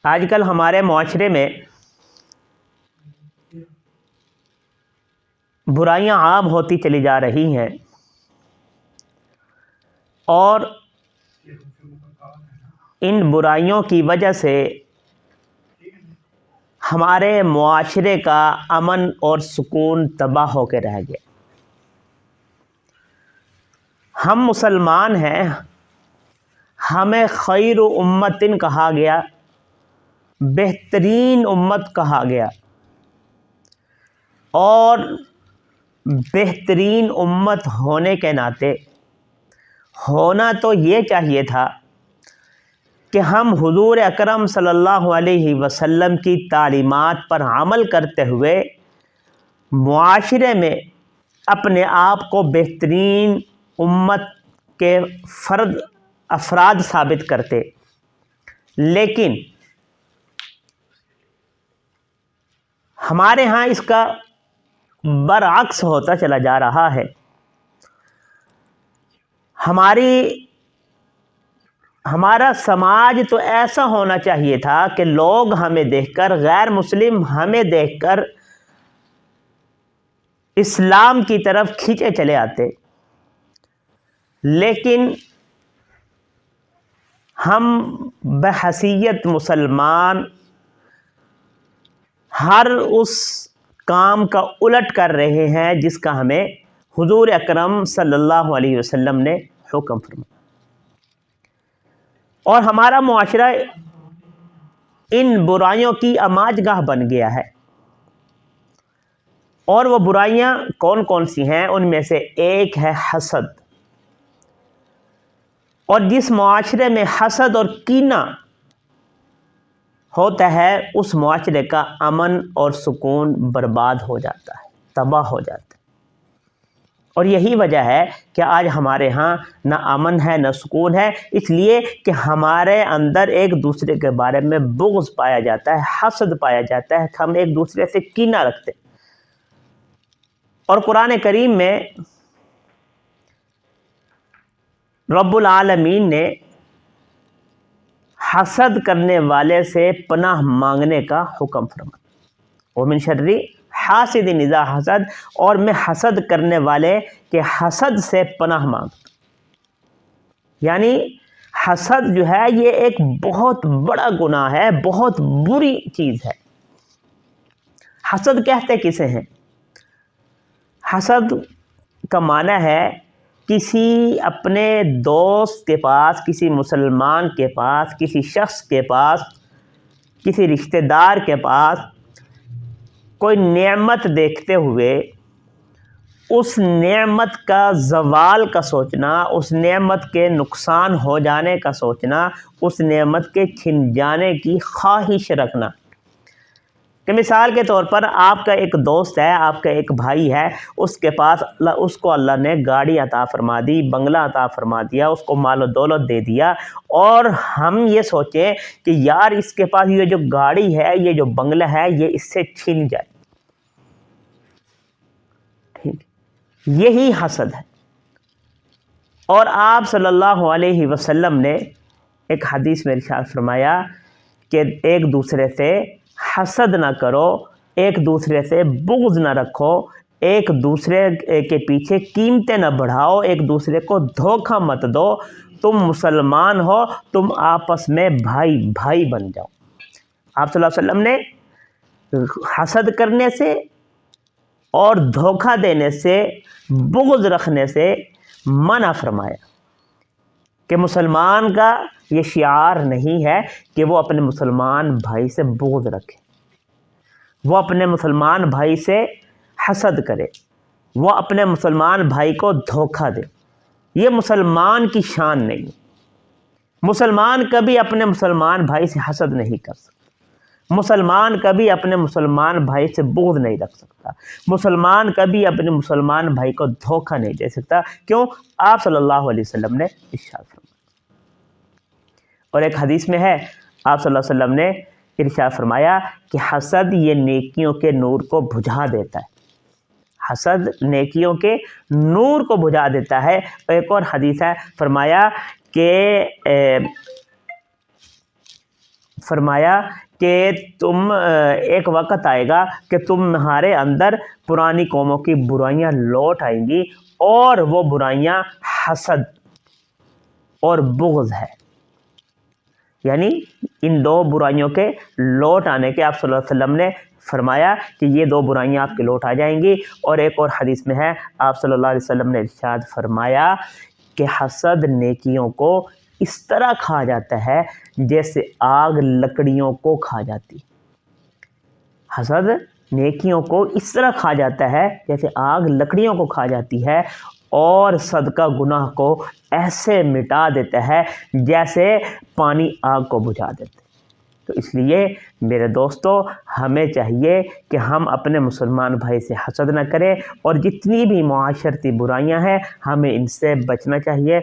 آج کل ہمارے معاشرے میں برائیاں عام ہوتی چلی جا رہی ہیں اور ان برائیوں کی وجہ سے ہمارے معاشرے کا امن اور سکون تباہ ہو کے رہ گیا۔ ہم مسلمان ہیں، ہمیں خیر امت کہا گیا، بہترین امت کہا گیا، اور بہترین امت ہونے کے ناطے ہونا تو یہ چاہیے تھا کہ ہم حضور اکرم صلی اللہ علیہ وسلم کی تعلیمات پر عمل کرتے ہوئے معاشرے میں اپنے آپ کو بہترین امت کے افراد ثابت کرتے، لیکن ہمارے ہاں اس کا برعکس ہوتا چلا جا رہا ہے۔ ہمارا سماج تو ایسا ہونا چاہیے تھا کہ لوگ ہمیں دیکھ کر، غیر مسلم ہمیں دیکھ کر اسلام کی طرف کھینچے چلے آتے، لیکن ہم بحیثیت مسلمان ہر اس کام کا الٹ کر رہے ہیں جس کا ہمیں حضور اکرم صلی اللہ علیہ وسلم نے حکم فرمایا، اور ہمارا معاشرہ ان برائیوں کی آماج گاہ بن گیا ہے۔ اور وہ برائیاں کون کون سی ہیں؟ ان میں سے ایک ہے حسد، اور جس معاشرے میں حسد اور کینہ ہوتا ہے اس معاشرے کا امن اور سکون برباد ہو جاتا ہے، تباہ ہو جاتا ہے۔ اور یہی وجہ ہے کہ آج ہمارے ہاں نہ امن ہے نہ سکون ہے، اس لیے کہ ہمارے اندر ایک دوسرے کے بارے میں بغض پایا جاتا ہے، حسد پایا جاتا ہے، ہم ایک دوسرے سے کینہ رکھتے ہیں۔ اور قرآن کریم میں رب العالمین نے حسد کرنے والے سے پناہ مانگنے کا حکم فرمایا، وَمِن شَرِّ حاسد اذا حسد، اور میں حسد کرنے والے کے حسد سے پناہ مانگتا۔ یعنی حسد جو ہے یہ ایک بہت بڑا گناہ ہے، بہت بری چیز ہے۔ حسد کہتے کسے ہیں؟ حسد کا معنی ہے کسی اپنے دوست کے پاس، کسی مسلمان کے پاس، کسی شخص کے پاس، کسی رشتہ دار کے پاس کوئی نعمت دیکھتے ہوئے اس نعمت کا زوال کا سوچنا، اس نعمت کے نقصان ہو جانے کا سوچنا، اس نعمت کے چھن جانے کی خواہش رکھنا۔ کہ مثال کے طور پر آپ کا ایک دوست ہے، آپ کا ایک بھائی ہے، اس کے پاس اس کو اللہ نے گاڑی عطا فرما دی، بنگلہ عطا فرما دیا، اس کو مال و دولت دے دیا، اور ہم یہ سوچیں کہ یار اس کے پاس یہ جو گاڑی ہے، یہ جو بنگلہ ہے، یہ اس سے چھن جائے۔ یہی حسد ہے۔ اور آپ صلی اللہ علیہ وسلم نے ایک حدیث میں ارشاد فرمایا کہ ایک دوسرے سے حسد نہ کرو، ایک دوسرے سے بغض نہ رکھو، ایک دوسرے کے پیچھے قیمتیں نہ بڑھاؤ، ایک دوسرے کو دھوکہ مت دو، تم مسلمان ہو، تم آپس میں بھائی بھائی بن جاؤ۔ آپ صلی اللہ علیہ وسلم نے حسد کرنے سے اور دھوکہ دینے سے، بغض رکھنے سے منع فرمایا کہ مسلمان کا یہ شعار نہیں ہے کہ وہ اپنے مسلمان بھائی سے بغض رکھے، وہ اپنے مسلمان بھائی سے حسد کرے، وہ اپنے مسلمان بھائی کو دھوکہ دے۔ یہ مسلمان کی شان نہیں۔ مسلمان کبھی اپنے مسلمان بھائی سے حسد نہیں کر سکتا، مسلمان کبھی اپنے مسلمان بھائی سے بغض نہیں رکھ سکتا، مسلمان کبھی اپنے مسلمان بھائی کو دھوکہ نہیں دے سکتا۔ کیوں؟ آپ صلی اللہ علیہ وسلم نے ارشاد فرمایا۔ اور ایک حدیث میں ہے، آپ صلی اللہ علیہ وسلم نے ارشاد فرمایا کہ حسد یہ نیکیوں کے نور کو بجھا دیتا ہے۔ حسد نیکیوں کے نور کو بجھا دیتا ہے۔ ایک اور حدیث ہے، فرمایا کہ فرمایا کہ ایک وقت آئے گا کہ تمہارے اندر پرانی قوموں کی برائیاں لوٹ آئیں گی، اور وہ برائیاں حسد اور بغض ہے۔ یعنی ان دو برائیوں کے لوٹ آنے کے آپ صلی اللہ علیہ وسلم نے فرمایا کہ یہ دو برائیاں آپ کے لوٹ آ جائیں گی۔ اور ایک اور حدیث میں ہے، آپ صلی اللہ علیہ وسلم نے ارشاد فرمایا کہ حسد نیکیوں کو اس طرح کھا جاتا ہے جیسے آگ لکڑیوں کو کھا جاتی۔ حسد نیکیوں کو اس طرح کھا جاتا ہے جیسے آگ لکڑیوں کو کھا جاتی ہے، اور صدقہ گناہ کو ایسے مٹا دیتا ہے جیسے پانی آگ کو بجھا دیتا ہے۔ تو اس لیے میرے دوستو، ہمیں چاہیے کہ ہم اپنے مسلمان بھائی سے حسد نہ کریں، اور جتنی بھی معاشرتی برائیاں ہیں ہمیں ان سے بچنا چاہیے۔